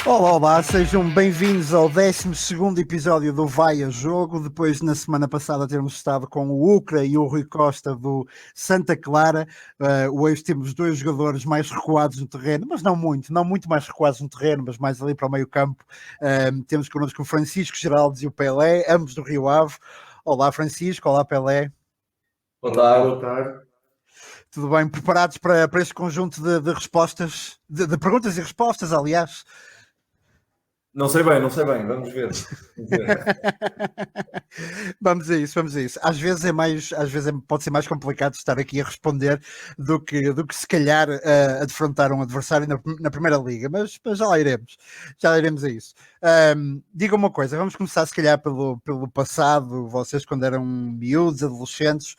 Olá, olá, sejam bem-vindos ao 12º episódio do Vai a Jogo, depois na semana passada termos estado com o Ucra e o Rui Costa do Santa Clara. Hoje temos dois jogadores mais recuados no terreno, mas não muito mais recuados no terreno, mas mais ali para o meio campo. Temos connosco o Francisco Geraldes e o Pelé, ambos do Rio Ave. Olá Francisco, olá Pelé. Boa tarde. Tudo bem? Preparados para este conjunto de respostas, de perguntas e respostas, aliás? Não sei bem, vamos ver. Vamos a isso. Às vezes pode ser mais complicado estar aqui a responder do que se calhar a defrontar um adversário na Primeira Liga, mas já lá iremos a isso. Diga uma coisa, vamos começar se calhar pelo passado, vocês quando eram miúdos, adolescentes.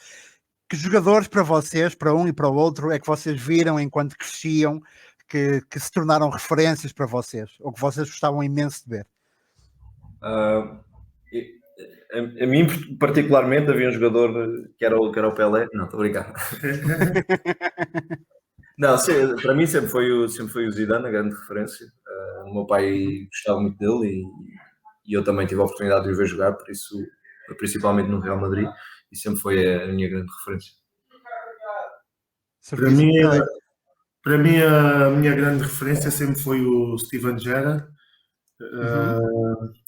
Que jogadores para vocês, para um e para o outro, é que vocês viram enquanto cresciam, que se tornaram referências para vocês, ou que vocês gostavam imenso de ver? A mim, particularmente, havia um jogador que era o Pelé. Não, estou a brincar. Não, para mim sempre foi o Zidane, a grande referência. O meu pai gostava muito dele e eu também tive a oportunidade de o ver jogar, por isso, principalmente no Real Madrid, e sempre foi a minha grande referência. Para mim, a minha grande referência sempre foi o Steven Gerrard.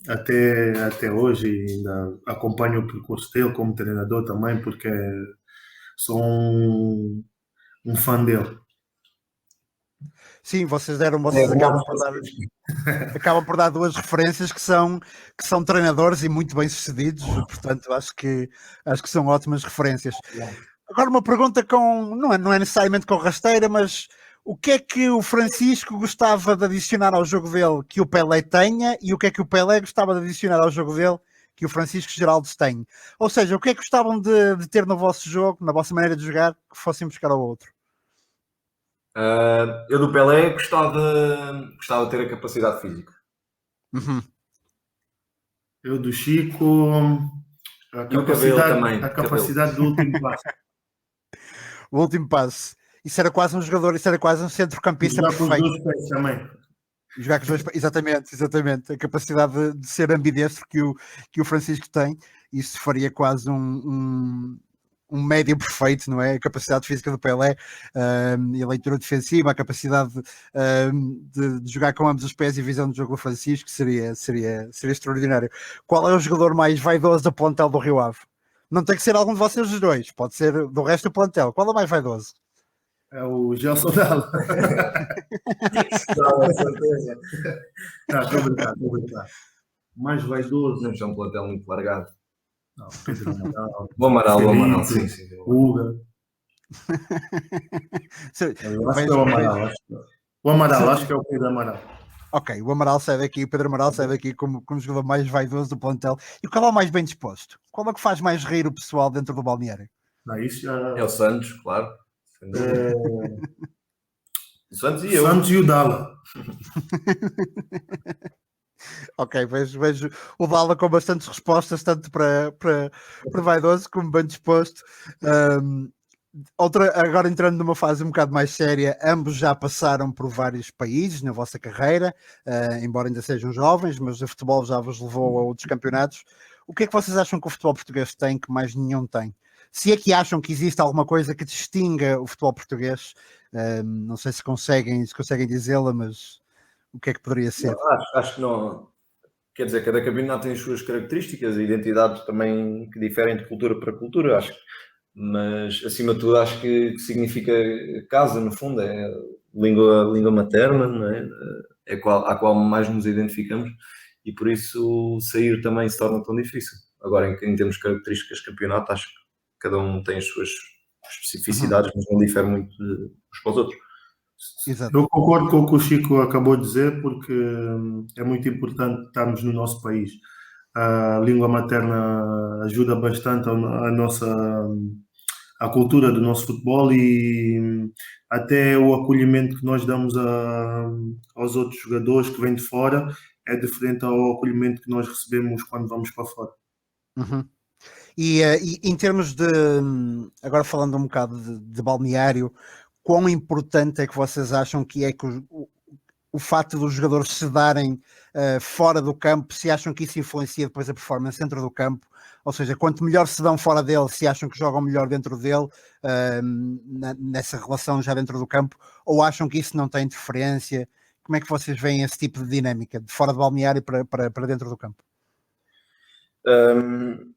Até hoje ainda acompanho o percurso dele como treinador também, porque sou um fã dele. Sim, vocês acabam por dar duas referências que são treinadores e muito bem sucedidos, portanto acho que são ótimas referências. Agora uma pergunta não é necessariamente com rasteira, mas o que é que o Francisco gostava de adicionar ao jogo dele que o Pelé tenha, e o que é que o Pelé gostava de adicionar ao jogo dele que o Francisco Geraldes tem? Ou seja, o que é que gostavam de ter no vosso jogo, na vossa maneira de jogar, que fossem buscar ao outro? Eu do Pelé gostava de ter a capacidade física. Eu do Chico, a capacidade do último passo. O último passo. Isso era quase um jogador, isso era quase um centrocampista perfeito. Jogar com os dois pés também. Jogar com os dois pés, exatamente. A capacidade de ser ambidestro que o Francisco tem, isso faria quase um médio perfeito, não é? A capacidade física do Pelé, e a leitura defensiva, a capacidade de jogar com ambos os pés e a visão do jogo do Francisco seria extraordinário. Qual é o jogador mais vaidoso do plantel do Rio Ave? Não tem que ser algum de vocês os dois, pode ser do resto do plantel. Qual é o mais vaidoso? É o Gelson Dalla. Com certeza. Estou a brincar. Mais vaidoso. Não é um plantel muito largado. Não, Pedro Amaral. O Amaral, sim. Uga. O Amaral, acho que é o Pedro Amaral. Ok, o Amaral sai daqui, o Pedro Amaral sai daqui como jogador mais vaidoso do plantel. E qual é o mais bem disposto? Qual é que faz mais rir o pessoal dentro do balneário? É o Santos, claro. O Santos e eu. Santos e o Dalla. Ok, vejo o Dalla com bastantes respostas, tanto para vaidoso como bem disposto. Agora entrando numa fase um bocado mais séria, ambos já passaram por vários países na vossa carreira, embora ainda sejam jovens, mas o futebol já vos levou a outros campeonatos. O que é que vocês acham que o futebol português tem que mais nenhum tem? Se é que acham que existe alguma coisa que distinga o futebol português, não sei se conseguem dizê-la, mas o que é que poderia ser? Acho que não. Quer dizer, cada campeonato tem as suas características e identidades também que diferem de cultura para cultura, acho. Mas, acima de tudo, acho que significa casa, no fundo, é língua materna, não é? À qual mais nos identificamos, e por isso sair também se torna tão difícil. Agora, em termos de características de campeonato, acho que cada um tem as suas especificidades, mas não difere muito uns para os outros. Exato. Eu concordo com o que o Chico acabou de dizer, porque é muito importante estarmos no nosso país. A língua materna ajuda bastante a cultura do nosso futebol e até o acolhimento que nós damos aos outros jogadores que vêm de fora é diferente ao acolhimento que nós recebemos quando vamos para fora. E em termos de, agora falando um bocado de balneário, quão importante é que vocês acham que é que o facto dos jogadores se darem fora do campo, se acham que isso influencia depois a performance dentro do campo, ou seja, quanto melhor se dão fora dele, se acham que jogam melhor dentro dele, nessa relação já dentro do campo, ou acham que isso não tem interferência? Como é que vocês veem esse tipo de dinâmica, de fora do balneário para dentro do campo?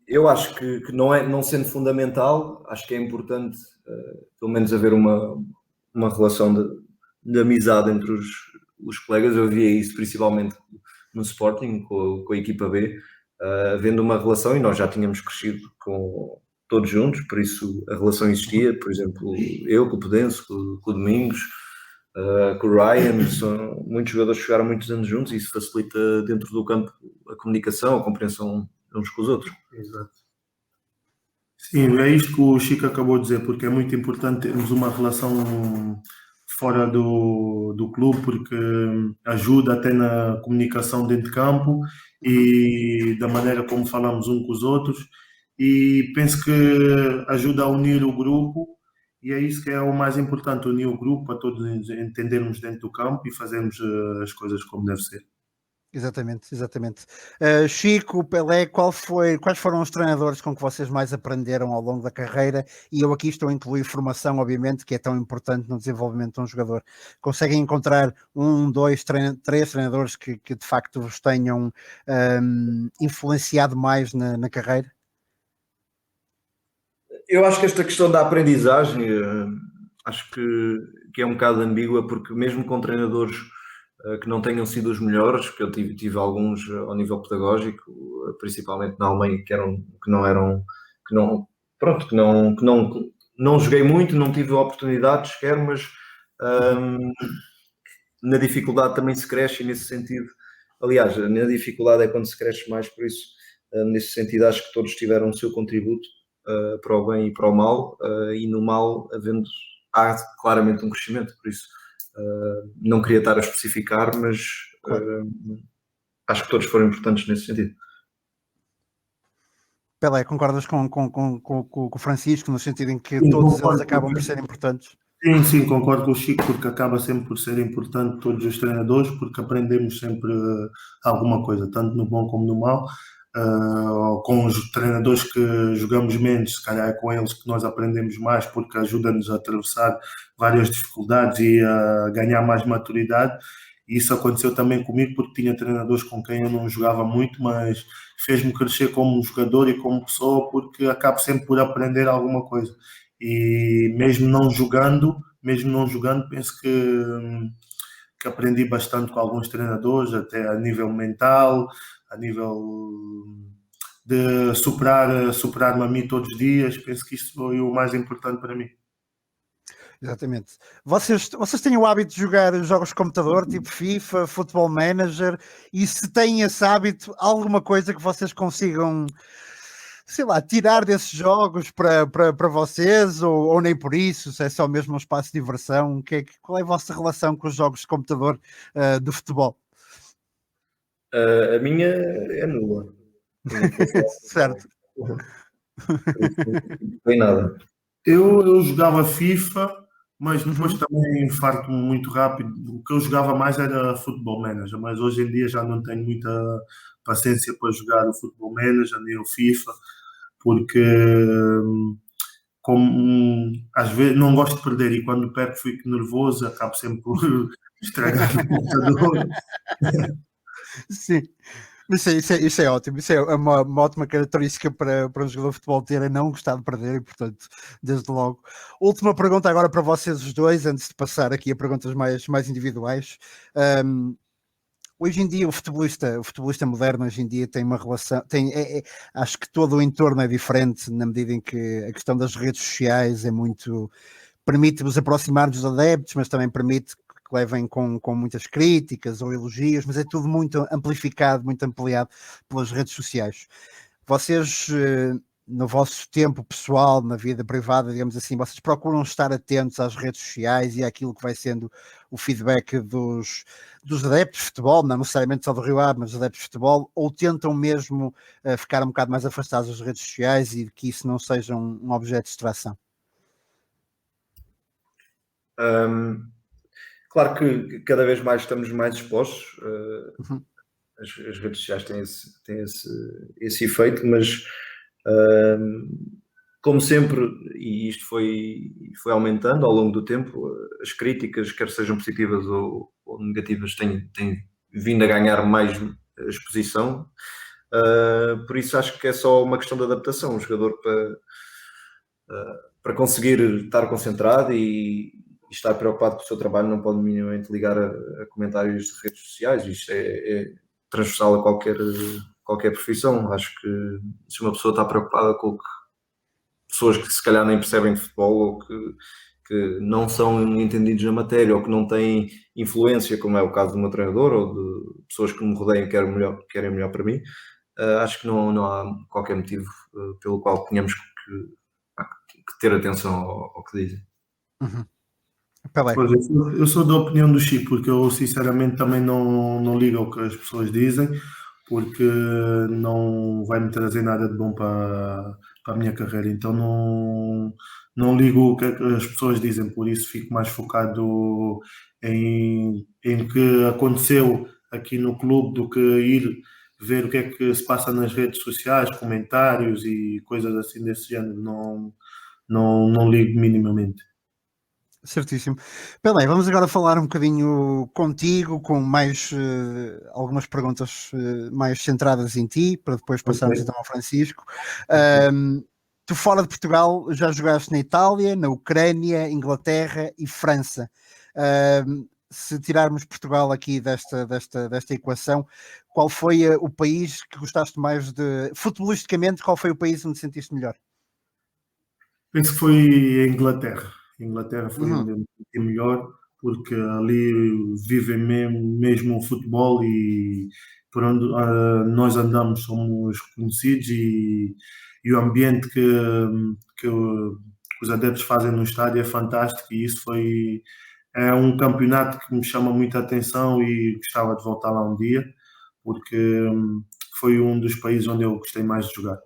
Eu acho que não sendo fundamental, acho que é importante pelo menos haver uma relação de amizade entre os colegas. Eu via isso principalmente no Sporting, com a equipa B, havendo uma relação, e nós já tínhamos crescido todos juntos, por isso a relação existia. Por exemplo, eu com o Pedense, com o Domingos, com o Ryan, são muitos jogadores que jogaram muitos anos juntos, e isso facilita dentro do campo a comunicação, a compreensão uns com os outros. Exato. Sim, é isto que o Chico acabou de dizer, porque é muito importante termos uma relação fora do clube, porque ajuda até na comunicação dentro de campo e da maneira como falamos uns com os outros, e penso que ajuda a unir o grupo, e é isso que é o mais importante, unir o grupo para todos entendermos dentro do campo e fazermos as coisas como deve ser. Exatamente. Chico, Pelé, quais foram os treinadores com que vocês mais aprenderam ao longo da carreira? E eu aqui estou a incluir formação, obviamente, que é tão importante no desenvolvimento de um jogador. Conseguem encontrar 1, 2, 3 treinadores que de facto vos tenham influenciado mais na carreira? Eu acho que esta questão da aprendizagem, acho que é um bocado ambígua, porque mesmo com treinadores que não tenham sido os melhores, que eu tive alguns ao nível pedagógico, principalmente na Alemanha, não joguei muito, não tive oportunidades sequer, mas na dificuldade também se cresce, e nesse sentido, aliás, na dificuldade é quando se cresce mais, por isso, nesse sentido, acho que todos tiveram o seu contributo para o bem e para o mal, e no mal há claramente um crescimento, por isso não queria estar a especificar, mas acho que todos foram importantes nesse sentido. Pelé, concordas com o Francisco, no sentido em que todos eles acabam por ser importantes? Sim, concordo com o Chico, porque acaba sempre por ser importante todos os treinadores, porque aprendemos sempre alguma coisa, tanto no bom como no mau. Com os treinadores que jogamos menos, se calhar é com eles que nós aprendemos mais, porque ajuda-nos a atravessar várias dificuldades e a ganhar mais maturidade. E isso aconteceu também comigo, porque tinha treinadores com quem eu não jogava muito, mas fez-me crescer como jogador e como pessoa, porque acabo sempre por aprender alguma coisa. E mesmo não jogando, penso que aprendi bastante com alguns treinadores, até a nível mental, a nível de superar-me a mim todos os dias. Penso que isso foi o mais importante para mim. Exatamente. Vocês têm o hábito de jogar jogos de computador, tipo FIFA, Football Manager, e se têm esse hábito, alguma coisa que vocês consigam, sei lá, tirar desses jogos para vocês, ou nem por isso, se é só mesmo um espaço de diversão? Qual é a vossa relação com os jogos de computador do futebol? A minha é nula. Certo. Não tem nada. Eu jogava FIFA, mas depois também farto-me muito rápido. O que eu jogava mais era Football Manager, mas hoje em dia já não tenho muita paciência para jogar o Football Manager nem o FIFA, porque como às vezes não gosto de perder, e quando perco fico nervoso, acabo sempre por estragar o computador. Sim. Isso é ótimo, isso é uma ótima característica para um jogador de futebol ter, é não gostar de perder, e portanto, desde logo. Última pergunta agora para vocês os dois, antes de passar aqui a perguntas mais individuais. Hoje em dia o futebolista moderno hoje em dia tem uma relação, acho que todo o entorno é diferente, na medida em que a questão das redes sociais permite-vos aproximar dos adeptos, mas também permite que levem com muitas críticas ou elogios, mas é tudo muito amplificado, muito ampliado pelas redes sociais. Vocês, no vosso tempo pessoal, na vida privada, digamos assim, vocês procuram estar atentos às redes sociais e àquilo que vai sendo o feedback dos adeptos de futebol, não necessariamente só do Rio Ave, mas dos adeptos de futebol, ou tentam mesmo ficar um bocado mais afastados das redes sociais e que isso não seja um objeto de distração? Claro que cada vez mais estamos mais expostos. Uhum. As redes sociais têm esse efeito, mas como sempre, e isto foi aumentando ao longo do tempo, as críticas, quer sejam positivas ou negativas, têm vindo a ganhar mais exposição. Por isso acho que é só uma questão de adaptação. O jogador para conseguir estar concentrado e estar preocupado com o seu trabalho não pode minimamente ligar a comentários de redes sociais. Isto é transversal a qualquer profissão. Acho que se uma pessoa está preocupada com pessoas que se calhar nem percebem de futebol ou que não são entendidos na matéria ou que não têm influência, como é o caso do meu treinador ou de pessoas que me rodeiam e querem melhor para mim, acho que não há qualquer motivo pelo qual tenhamos que ter atenção ao que dizem. Uhum. Pois, eu sou da opinião do Chico, porque eu sinceramente também não ligo ao que as pessoas dizem, porque não vai me trazer nada de bom para a minha carreira. Então não ligo o que as pessoas dizem, por isso fico mais focado em que aconteceu aqui no clube do que ir ver o que é que se passa nas redes sociais, comentários e coisas assim desse género. Não ligo minimamente. Certíssimo. Bem, vamos agora falar um bocadinho contigo, com mais algumas perguntas mais centradas em ti, para depois passarmos então ao Francisco. Tu fora de Portugal já jogaste na Itália, na Ucrânia, Inglaterra e França. Se tirarmos Portugal aqui desta equação, qual foi o país que gostaste mais de... Futebolisticamente, qual foi o país onde te sentiste melhor? Penso que foi a Inglaterra. A Inglaterra foi onde eu me senti melhor, porque ali vivem mesmo o futebol e por onde nós andamos somos conhecidos e o ambiente que os adeptos fazem no estádio é fantástico e isso é um campeonato que me chama muita atenção e gostava de voltar lá um dia, porque foi um dos países onde eu gostei mais de jogar.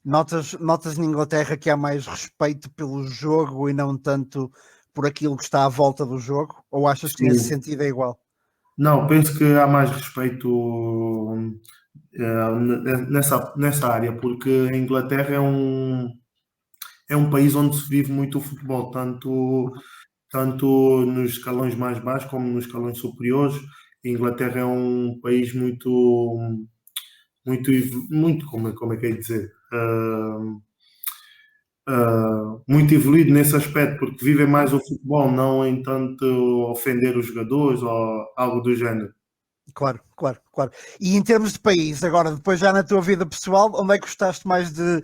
Notas na Inglaterra que há mais respeito pelo jogo e não tanto por aquilo que está à volta do jogo? Ou achas que nesse sentido é igual? Não, penso que há mais respeito nessa área, porque a Inglaterra é um país onde se vive muito o futebol, tanto nos escalões mais baixos como nos escalões superiores. A Inglaterra é um país muito, como é que é dizer? Muito evoluído nesse aspecto, porque vivem mais o futebol, não em tanto ofender os jogadores ou algo do género. Claro. E em termos de país, agora, depois já na tua vida pessoal, onde é que gostaste mais de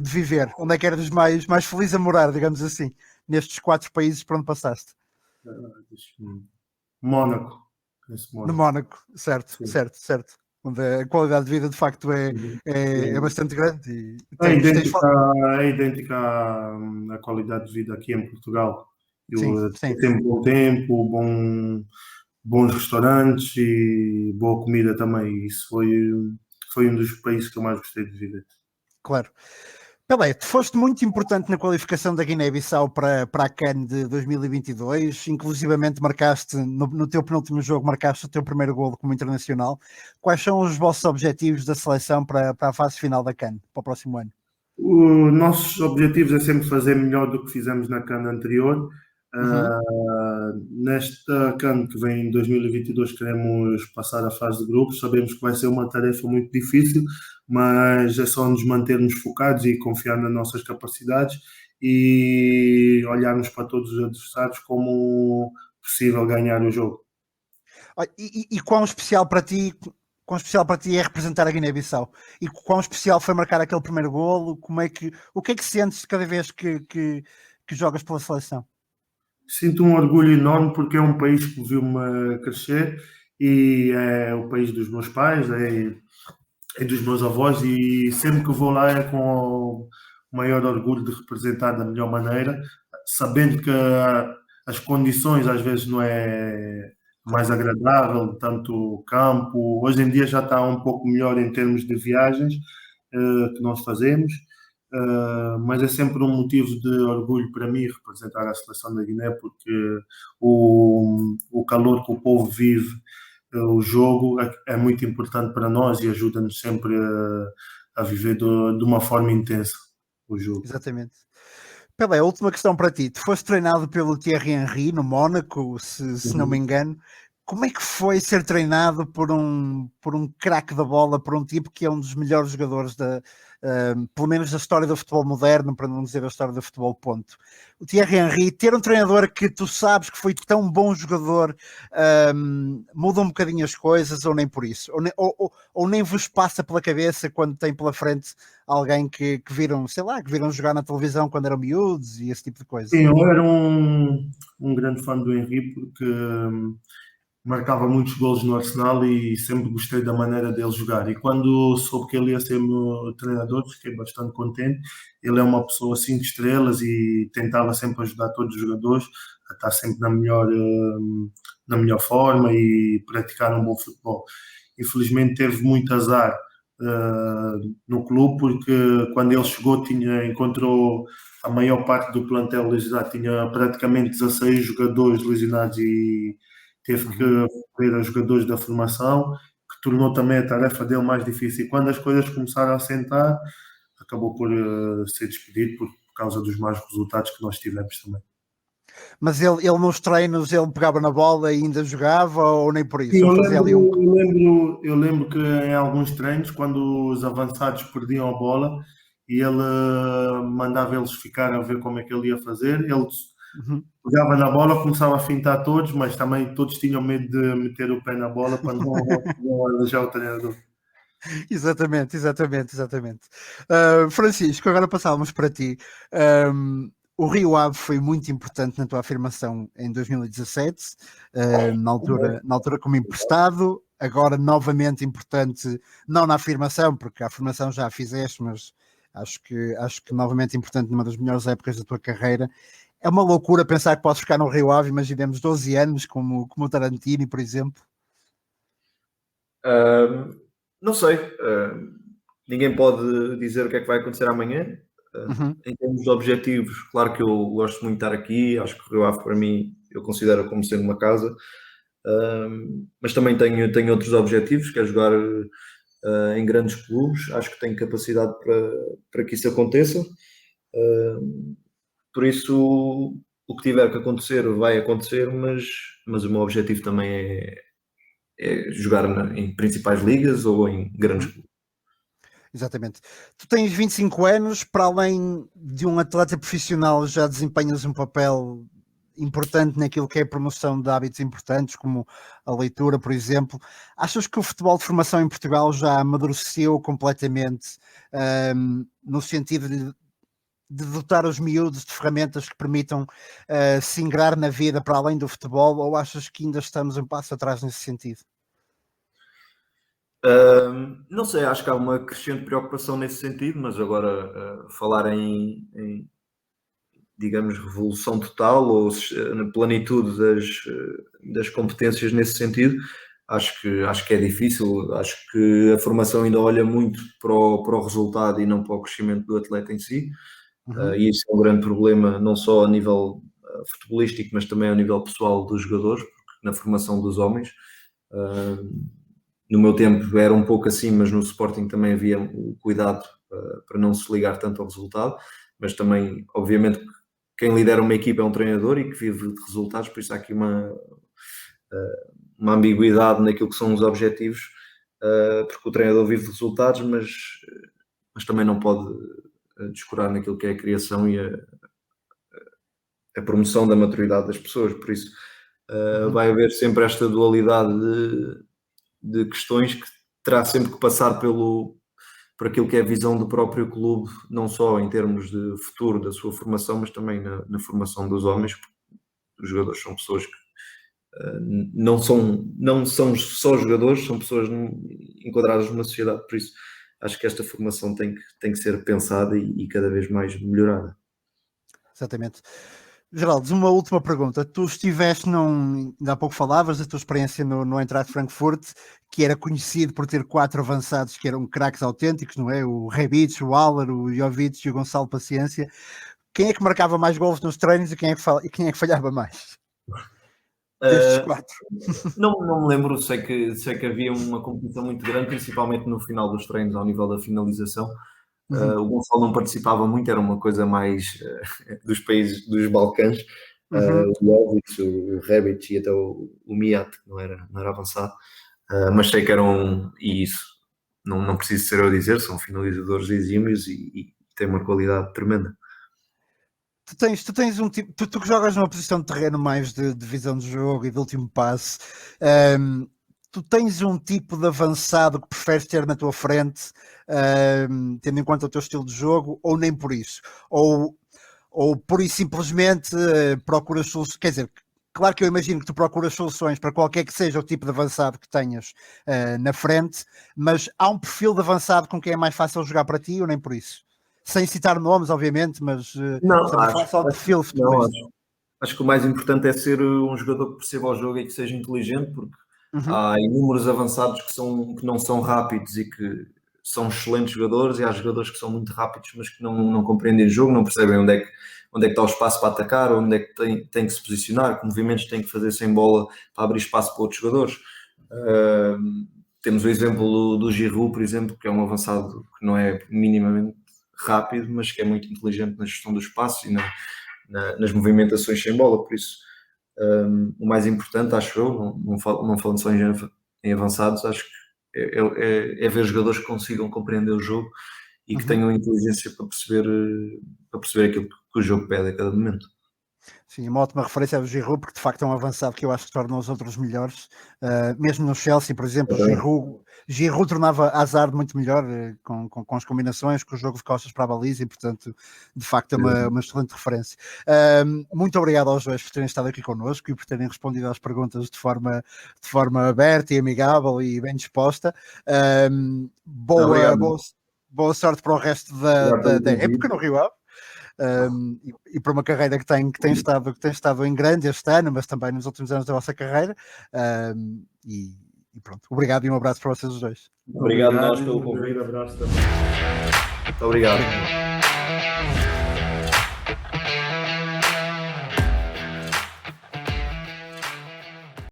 viver? Onde é que eras mais feliz a morar, digamos assim, nestes 4 países por onde passaste? Mónaco. No Mónaco, certo. Onde a qualidade de vida de facto é bastante grande. E é idêntica à qualidade de vida aqui em Portugal. Tem bom tempo, bons restaurantes e boa comida também. Isso foi um dos países que eu mais gostei de viver. Claro. Pelé, tu foste muito importante na qualificação da Guiné-Bissau para a CAN de 2022, inclusivamente marcaste, no teu penúltimo jogo, marcaste o teu primeiro golo como internacional. Quais são os vossos objetivos da seleção para a fase final da CAN, para o próximo ano? Os nossos objetivos é sempre fazer melhor do que fizemos na CAN anterior. Nesta CAN que vem em 2022 queremos passar a fase de grupos. Sabemos que vai ser uma tarefa muito difícil, mas é só nos mantermos focados e confiar nas nossas capacidades e olharmos para todos os adversários como possível ganhar o jogo. E quão especial para ti é representar a Guiné-Bissau? E quão especial foi marcar aquele primeiro golo? O que é que sentes cada vez que jogas pela seleção? Sinto um orgulho enorme porque é um país que viu-me crescer e é o país dos meus pais, é dos meus avós e sempre que vou lá é com o maior orgulho de representar da melhor maneira, sabendo que as condições às vezes não é mais agradável, tanto o campo, hoje em dia já está um pouco melhor em termos de viagens que nós fazemos, mas é sempre um motivo de orgulho para mim representar a seleção da Guiné, porque o calor que o povo vive, o jogo é muito importante para nós e ajuda-nos sempre a viver de uma forma intensa o jogo. Exatamente. Pelé, a última questão para ti. Tu foste treinado pelo Thierry Henry no Mónaco, se não me engano. Como é que foi ser treinado por um craque da bola, por um tipo que é um dos melhores jogadores pelo menos da história do futebol moderno, para não dizer a história do futebol, ponto. O Thierry Henry, ter um treinador que tu sabes que foi tão bom jogador, muda um bocadinho as coisas, ou nem por isso? Ou nem vos passa pela cabeça quando tem pela frente alguém que viram, sei lá, que viram jogar na televisão quando eram miúdos e esse tipo de coisa? Sim, eu era um grande fã do Henry porque marcava muitos golos no Arsenal e sempre gostei da maneira dele jogar. E quando soube que ele ia ser meu treinador, fiquei bastante contente. Ele é uma pessoa 5 estrelas e tentava sempre ajudar todos os jogadores a estar sempre na melhor forma e praticar um bom futebol. Infelizmente teve muito azar no clube, porque quando ele chegou encontrou a maior parte do plantel lesionado, tinha praticamente 16 jogadores lesionados e teve que recorrer a jogadores da formação, que tornou também a tarefa dele mais difícil. E quando as coisas começaram a sentar, acabou por ser despedido por causa dos maus resultados que nós tivemos também. Mas ele nos treinos, ele pegava na bola e ainda jogava, ou nem por isso? Sim, Ou fazia ali um... eu lembro que em alguns treinos, quando os avançados perdiam a bola, e ele mandava eles ficar a ver como é que ele ia fazer, ele pegava na bola, começava a fintar todos, mas também todos tinham medo de meter o pé na bola para não alejar o treinador. Exatamente. Francisco, agora passávamos para ti. O Rio Ave foi muito importante na tua afirmação em 2017, na altura como emprestado, agora novamente importante, não na afirmação, porque a afirmação já a fizeste, mas acho que novamente importante numa das melhores épocas da tua carreira. É uma loucura pensar que podes ficar no Rio Ave, imaginemos 12 anos, como o Tarantini, por exemplo. Não sei. Ninguém pode dizer o que é que vai acontecer amanhã. Em termos de objetivos, claro que eu gosto muito de estar aqui. Acho que o Rio Ave, para mim, eu considero como sendo uma casa. Mas também tenho outros objetivos, que é jogar em grandes clubes. Acho que tenho capacidade para que isso aconteça. Por isso, o que tiver que acontecer vai acontecer, mas o meu objetivo também é jogar em principais ligas ou em grandes clubes. Exatamente. Tu tens 25 anos, para além de um atleta profissional, já desempenhas um papel importante naquilo que é a promoção de hábitos importantes, como a leitura, por exemplo. Achas que o futebol de formação em Portugal já amadureceu completamente, no sentido de dotar os miúdos de ferramentas que permitam se ingrar na vida para além do futebol, ou achas que ainda estamos um passo atrás nesse sentido? Não sei, acho que há uma crescente preocupação nesse sentido, mas agora falar em, digamos, revolução total ou na plenitude das competências nesse sentido, acho que é difícil. Acho que a formação ainda olha muito para o resultado e não para o crescimento do atleta em si. E isso é um grande problema, não só a nível futebolístico, mas também a nível pessoal dos jogadores, porque na formação dos homens. No meu tempo era um pouco assim, mas no Sporting também havia o cuidado para não se ligar tanto ao resultado, mas também, obviamente, quem lidera uma equipa é um treinador e que vive de resultados, por isso há aqui uma ambiguidade naquilo que são os objetivos, porque o treinador vive de resultados, mas também não pode descurar naquilo que é a criação e a promoção da maturidade das pessoas, por isso vai haver sempre esta dualidade de questões que terá sempre que passar por aquilo que é a visão do próprio clube, não só em termos de futuro da sua formação, mas também na formação dos homens, porque os jogadores são pessoas que não são só jogadores, são pessoas enquadradas numa sociedade, por isso acho que esta formação tem que ser pensada e cada vez mais melhorada. Exatamente. Geraldo, uma última pergunta. Tu estiveste ainda há pouco falavas da tua experiência no Eintracht Frankfurt, que era conhecido por ter 4 avançados que eram craques autênticos, não é? O Rebic, o Haller, o Jovic e o Gonçalo Paciência. Quem é que marcava mais gols nos treinos e quem é que falhava mais? Destes 4. Não me lembro, sei que havia uma competição muito grande, principalmente no final dos treinos, ao nível da finalização. O Gonçalo não participava muito, era uma coisa mais dos países dos Balcãs. O Jovic, o Rebic e até o Mijat, que não era avançado. Mas sei que eram, e isso não preciso ser eu a dizer, são finalizadores exímios e têm uma qualidade tremenda. Tu tens um tipo, tu que jogas numa posição de terreno mais de visão de jogo e de último passe, tu tens um tipo de avançado que preferes ter na tua frente, tendo em conta o teu estilo de jogo, ou nem por isso? Ou pura e simplesmente procuras soluções, quer dizer, claro que eu imagino que tu procuras soluções para qualquer que seja o tipo de avançado que tenhas na frente, mas há um perfil de avançado com quem é mais fácil jogar para ti ou nem por isso? Sem citar nomes, obviamente, mas estamos a falar só de perfil futebolista. Acho que o mais importante é ser um jogador que perceba o jogo e que seja inteligente, porque há inúmeros avançados que não são rápidos e que são excelentes jogadores, e há jogadores que são muito rápidos, mas que não compreendem o jogo, não percebem onde é que está o espaço para atacar, onde é que tem que se posicionar, que movimentos tem que fazer sem bola para abrir espaço para outros jogadores. Temos o exemplo do Giroud, por exemplo, que é um avançado que não é minimamente rápido, mas que é muito inteligente na gestão do espaço e nas movimentações sem bola. Por isso, o mais importante, acho eu, não falando só em avançados, acho que é ver jogadores que consigam compreender o jogo e que tenham inteligência para perceber aquilo que o jogo pede a cada momento. Sim, uma ótima referência é o Giroud, porque de facto é um avançado que eu acho que torna os outros melhores. Mesmo no Chelsea, por exemplo, Giroud tornava Hazard muito melhor com as combinações, com o jogo de costas para a baliza, e portanto, de facto, é uma excelente referência. Muito obrigado aos dois por terem estado aqui connosco e por terem respondido às perguntas de forma aberta e amigável e bem disposta. Boa sorte para o resto da época no Rio Ave. E para uma carreira que tem estado em grande este ano, mas também nos últimos anos da vossa carreira. E pronto, obrigado e um abraço para vocês os dois. Obrigado nós pelo convite. Um abraço também. Muito obrigado.